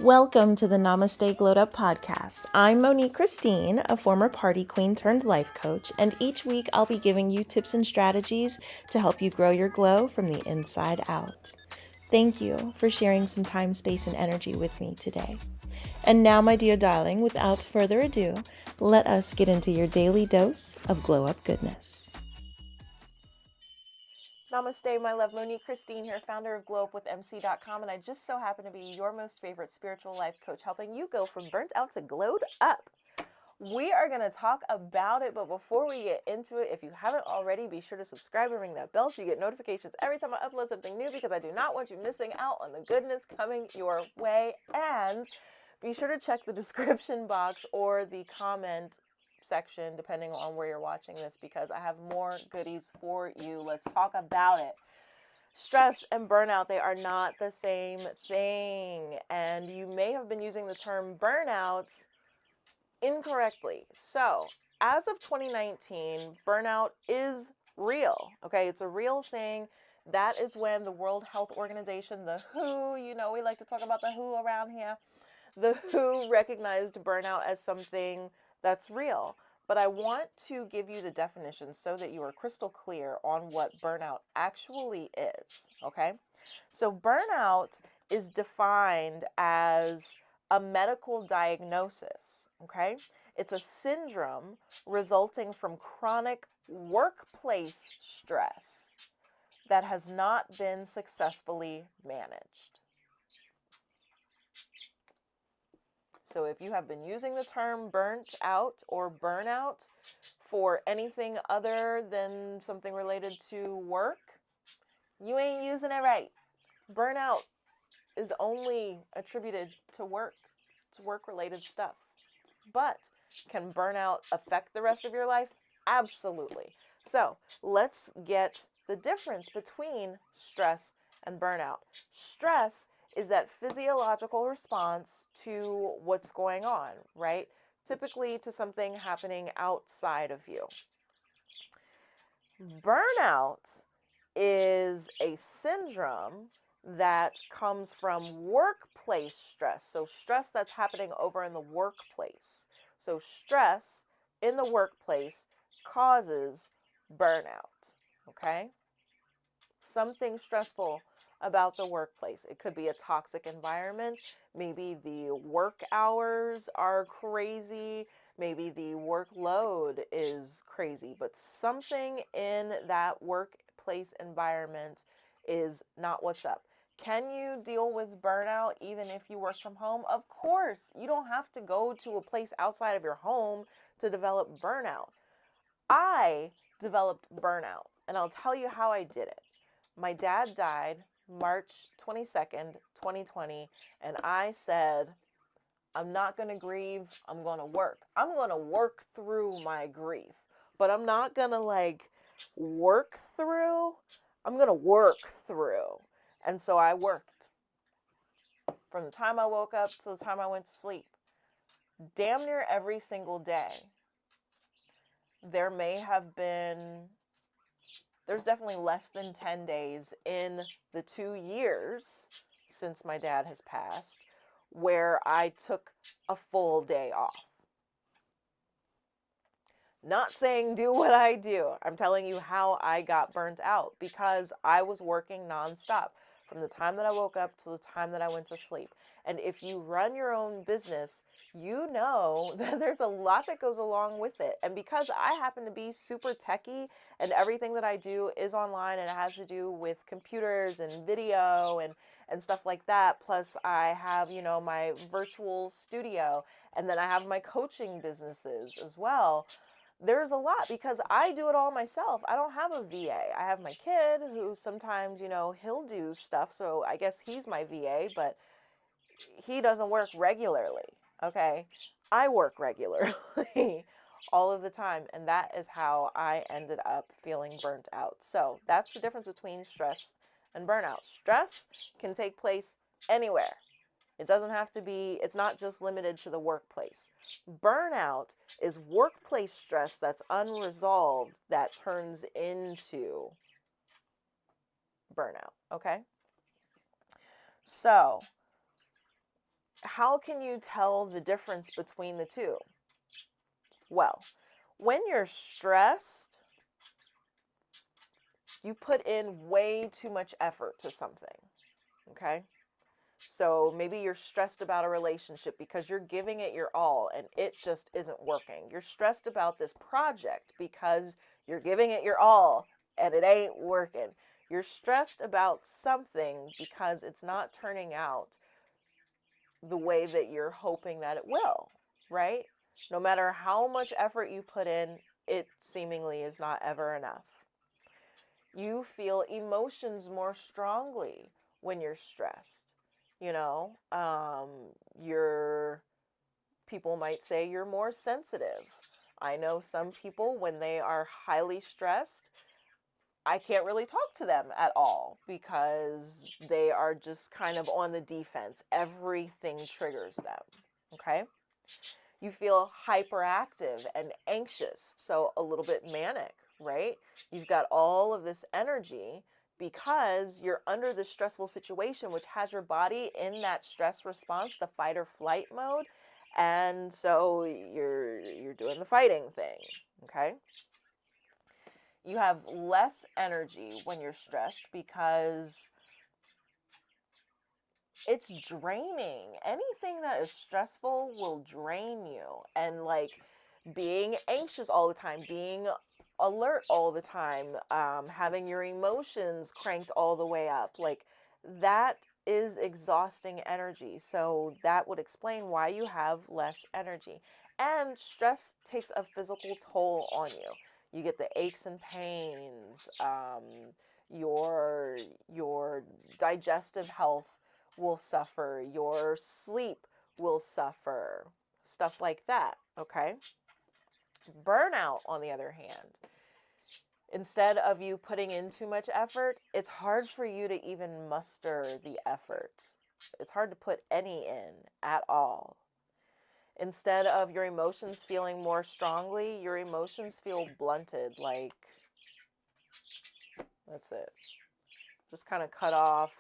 Welcome to the Namaste Glowed Up podcast. I'm Monique Christine, a former party queen turned life coach, and each week I'll be giving you tips and strategies to help you grow your glow from the inside out. Thank you for sharing some time, space, and energy with me today. And now, my dear darling, without further ado, let us get into your daily dose of glow up goodness. Namaste, my love. Monique Christine here, founder of glowupwithmc.com, and I just so happen to be your most favorite spiritual life coach, helping you go from burnt out to glowed up. We are going to talk about it, but before we get into it, if you haven't already, be sure to subscribe and ring that bell so you get notifications every time I upload something new, because I do not want you missing out on the goodness coming your way. And be sure to check the description box or the comment section, depending on where you're watching this, because I have more goodies for you. Let's talk about it. Stress and burnout, they are not the same thing. And you may have been using the term burnout incorrectly. So, as of 2019, burnout is real. Okay, it's a real thing. That is when the World Health Organization, the WHO, we like to talk about the WHO around here. The WHO recognized burnout as something that's real. But I want to give you the definition so that you are crystal clear on what burnout actually is, okay? So burnout is defined as a medical diagnosis, okay? It's a syndrome resulting from chronic workplace stress that has not been successfully managed. So if you have been using the term burnt out or burnout for anything other than something related to work, you ain't using it right. Burnout is only attributed to work. It's work-related stuff. But can burnout affect the rest of your life? Absolutely. So let's get the difference between stress and burnout. Stress is that physiological response to what's going on, right? Typically to something happening outside of you. Burnout is a syndrome that comes from workplace stress. So stress that's happening over in the workplace. So stress in the workplace causes burnout, okay? Something stressful about the workplace. It could be a toxic environment. Maybe the work hours are crazy. Maybe the workload is crazy. But something in that workplace environment is not what's up. Can you deal with burnout even if you work from home? Of course. You don't have to go to a place outside of your home to develop burnout. I developed burnout, and I'll tell you how I did it. My dad died March 22nd, 2020, and I said, I'm not going to grieve. I'm going to work. I'm going to work through my grief, but I'm not going to work through. I'm going to work through. And so I worked from the time I woke up to the time I went to sleep, damn near every single day. There's definitely less than 10 days in the 2 years since my dad has passed where I took a full day off. Not saying do what I do. I'm telling you how I got burnt out, because I was working nonstop from the time that I woke up to the time that I went to sleep. And if you run your own business, you know that there's a lot that goes along with it. And because I happen to be super techie and everything that I do is online and it has to do with computers and video and stuff like that. Plus I have, my virtual studio, and then I have my coaching businesses as well. There's a lot because I do it all myself. I don't have a VA. I have my kid who sometimes, he'll do stuff. So I guess he's my VA, but he doesn't work regularly. Okay. I work regularly all of the time. And that is how I ended up feeling burnt out. So that's the difference between stress and burnout. Stress can take place anywhere. It doesn't have to be, it's not just limited to the workplace. Burnout is workplace stress that's unresolved that turns into burnout, okay? So, how can you tell the difference between the two? Well, when you're stressed, you put in way too much effort to something, okay? So maybe you're stressed about a relationship because you're giving it your all and it just isn't working. You're stressed about this project because you're giving it your all and it ain't working. You're stressed about something because it's not turning out the way that you're hoping that it will, right? No matter how much effort you put in, it seemingly is not ever enough. You feel emotions more strongly when you're stressed. You know, you're, people might say you're more sensitive. I know some people, when they are highly stressed, I can't really talk to them at all because they are just kind of on the defense. Everything triggers them. Okay? You feel hyperactive and anxious, so a little bit manic, right? You've got all of this energy because you're under this stressful situation, which has your body in that stress response, the fight or flight mode, and so you're doing the fighting thing, okay? You have less energy when you're stressed because it's draining. Anything that is stressful will drain you. And like being anxious all the time, being alert all the time, having your emotions cranked all the way up, like that is exhausting energy. So that would explain why you have less energy. And stress takes a physical toll on you. You get the aches and pains. Your digestive health will suffer, your sleep will suffer, stuff like that, okay? Burnout, on the other hand, instead of you putting in too much effort, it's hard for you to even muster the effort. It's hard to put any in at all. Instead of your emotions feeling more strongly, your emotions feel blunted, like, that's it. Just kind of cut off,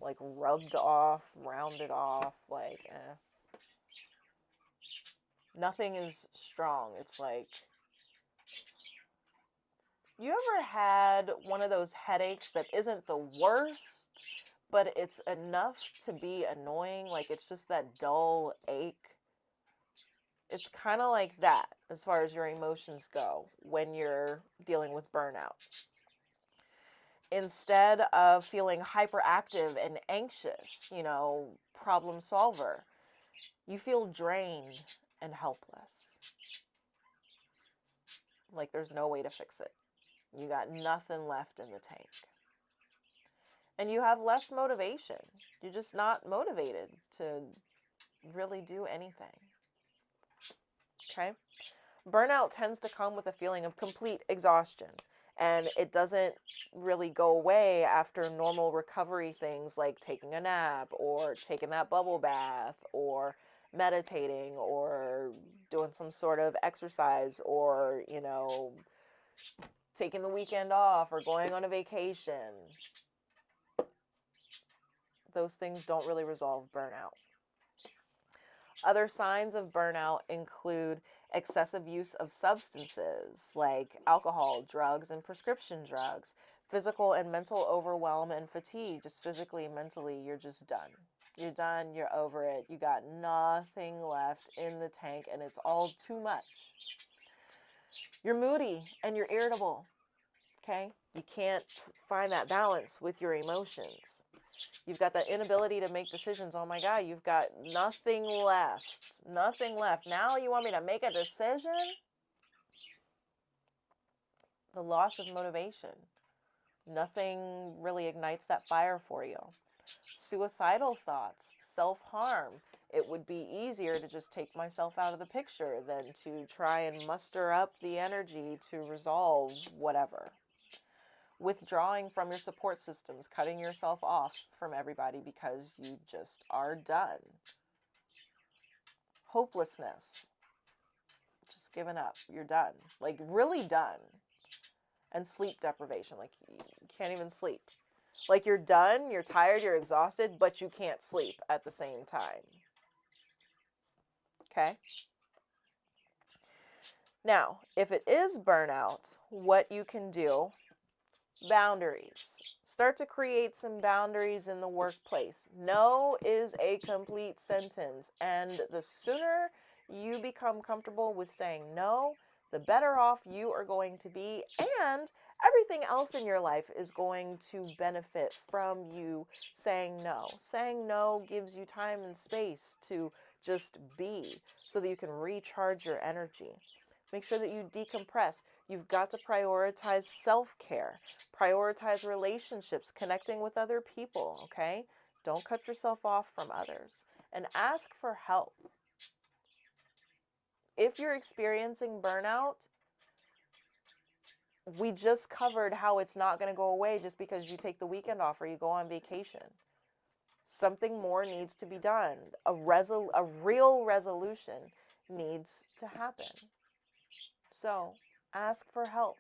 like rubbed off, rounded off, like, nothing is strong. It's like, you ever had one of those headaches that isn't the worst, but it's enough to be annoying? Like it's just that dull ache. It's kind of like that as far as your emotions go when you're dealing with burnout. Instead of feeling hyperactive and anxious, problem solver, you feel drained and helpless. Like there's no way to fix it. You got nothing left in the tank. And you have less motivation. You're just not motivated to really do anything. Okay? Burnout tends to come with a feeling of complete exhaustion. And it doesn't really go away after normal recovery things like taking a nap or taking that bubble bath or meditating or doing some sort of exercise or, taking the weekend off or going on a vacation. Those things don't really resolve burnout. Other signs of burnout include excessive use of substances like alcohol, drugs, and prescription drugs, physical and mental overwhelm and fatigue. Just physically and mentally, you're just done. You're done, you're over it, you got nothing left in the tank, and it's all too much. You're moody and you're irritable, okay? You can't find that balance with your emotions. You've got that inability to make decisions. Oh my God, you've got nothing left. Nothing left. Now you want me to make a decision? The loss of motivation. Nothing really ignites that fire for you. Suicidal thoughts, self-harm. It would be easier to just take myself out of the picture than to try and muster up the energy to resolve whatever. Withdrawing from your support systems, cutting yourself off from everybody because you just are done. Hopelessness, just giving up, you're done, like really done. And sleep deprivation, like you can't even sleep. Like you're done, you're tired, you're exhausted, but you can't sleep at the same time. Okay? Now, if it is burnout, what you can do, boundaries. Start to create some boundaries in the workplace. No is a complete sentence, and the sooner you become comfortable with saying no, the better off you are going to be, and everything else in your life is going to benefit from you saying no. Saying no gives you time and space to just be so that you can recharge your energy. Make sure that you decompress. You've got to prioritize self-care, prioritize relationships, connecting with other people, okay? Don't cut yourself off from others, and ask for help. If you're experiencing burnout, we just covered how it's not going to go away just because you take the weekend off or you go on vacation. Something more needs to be done. A real resolution needs to happen. So ask for help.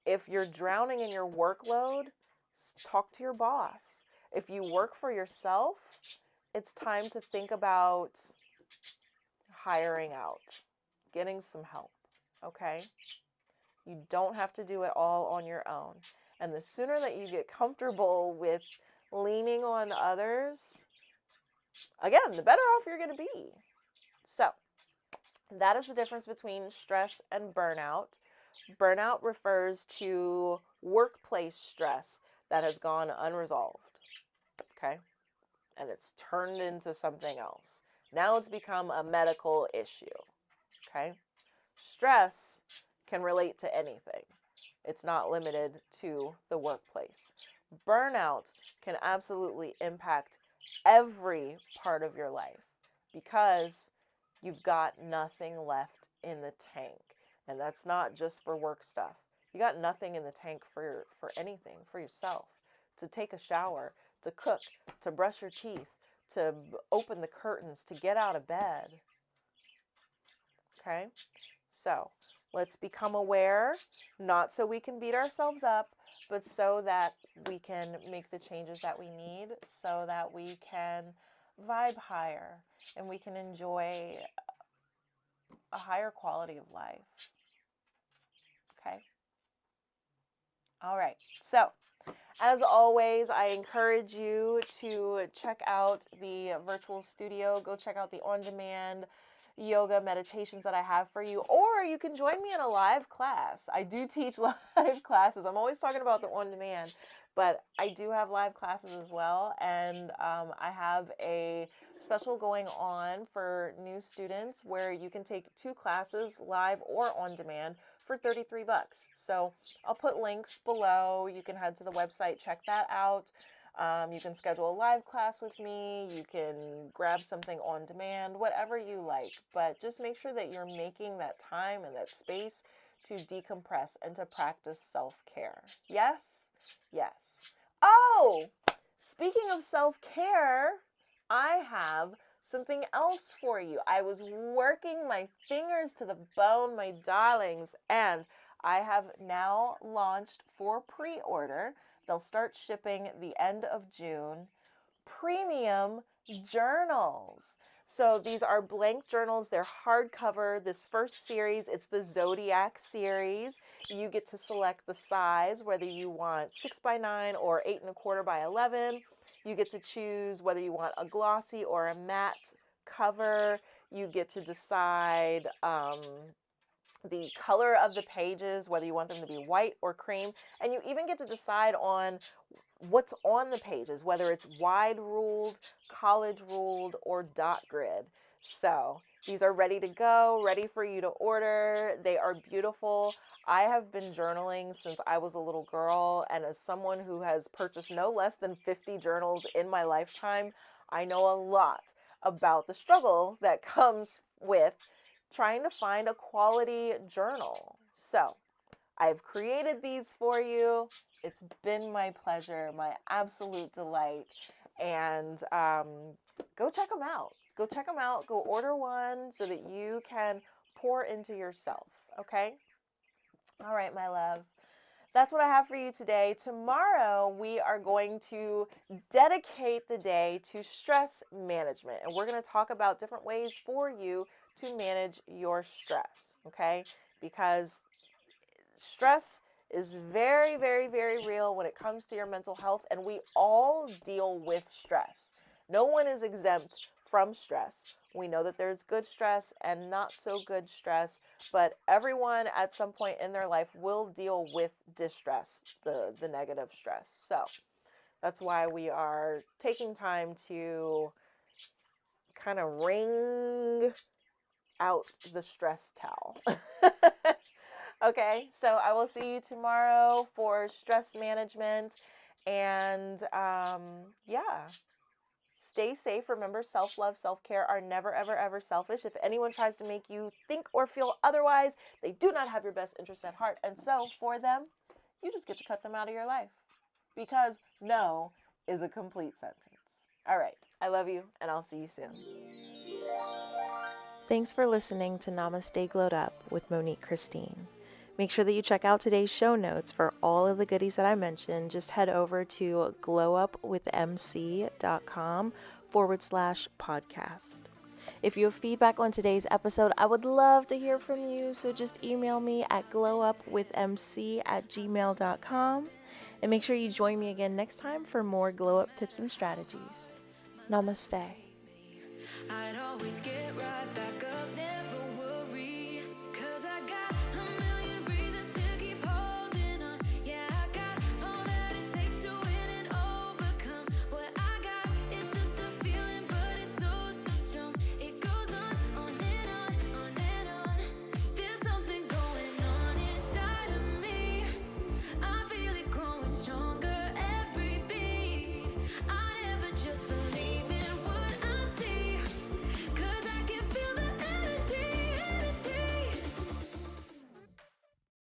If you're drowning in your workload, talk to your boss. If you work for yourself, it's time to think about hiring out, getting some help, okay? You don't have to do it all on your own. And the sooner that you get comfortable with leaning on others, again, the better off you're going to be. So, that is the difference between stress and burnout. Burnout refers to workplace stress that has gone unresolved, okay? And it's turned into something else. Now it's become a medical issue, okay? Stress can relate to anything. It's not limited to the workplace. Burnout can absolutely impact every part of your life because you've got nothing left in the tank. And that's not just for work stuff. You got nothing in the tank for anything, for yourself. To take a shower, to cook, to brush your teeth, to open the curtains, to get out of bed. Okay? So, let's become aware, not so we can beat ourselves up, but so that we can make the changes that we need, so that we can vibe higher and we can enjoy a higher quality of life. Okay? All right. So, as always, I encourage you to check out the virtual studio. Go check out the on-demand yoga meditations that I have for you, or you can join me in a live class. I do teach live classes. I'm always talking about the on-demand, but I do have live classes as well, and I have a special going on for new students where you can take 2 classes, live or on demand, for $33. So I'll put links below. You can head to the website, check that out. You can schedule a live class with me. You can grab something on demand, whatever you like. But just make sure that you're making that time and that space to decompress and to practice self-care. Yes? Yes. Oh, speaking of self-care, I have something else for you. I was working my fingers to the bone, my darlings, and I have now launched for pre-order. They'll start shipping the end of June. Premium journals. So these are blank journals. They're hardcover. This first series, it's the Zodiac series. You get to select the size, whether you want 6x9 or 8¼ by 11. You get to choose whether you want a glossy or a matte cover. You get to decide the color of the pages, whether you want them to be white or cream, and you even get to decide on what's on the pages, whether it's wide ruled, college ruled, or dot grid. So these are ready to go, ready for you to order. They are beautiful. I have been journaling since I was a little girl, and as someone who has purchased no less than 50 journals in my lifetime, I know a lot about the struggle that comes with trying to find a quality journal. So I've created these for you. It's been my pleasure, my absolute delight. And go check them out. Go check them out. Go order one so that you can pour into yourself. Okay? All right, my love. That's what I have for you today. Tomorrow, we are going to dedicate the day to stress management. And we're going to talk about different ways for you to manage your stress, okay? Because stress is very, very, very real when it comes to your mental health, and we all deal with stress. No one is exempt from stress. We know that there's good stress and not so good stress, but everyone at some point in their life will deal with distress, the negative stress. So that's why we are taking time to kind of wring out the stress towel. Okay, so I will see you tomorrow for stress management. And yeah, stay safe. Remember, self love, self care are never, ever, ever selfish. If anyone tries to make you think or feel otherwise, they do not have your best interest at heart. And so, for them, you just get to cut them out of your life because no is a complete sentence. All right, I love you, and I'll see you soon. Thanks for listening to Namaste Glowed Up with Monique Christine. Make sure that you check out today's show notes for all of the goodies that I mentioned. Just head over to glowupwithmc.com/podcast. If you have feedback on today's episode, I would love to hear from you. So just email me at glowupwithmc@gmail.com. And make sure you join me again next time for more glow up tips and strategies. Namaste. I'd always get right back up now.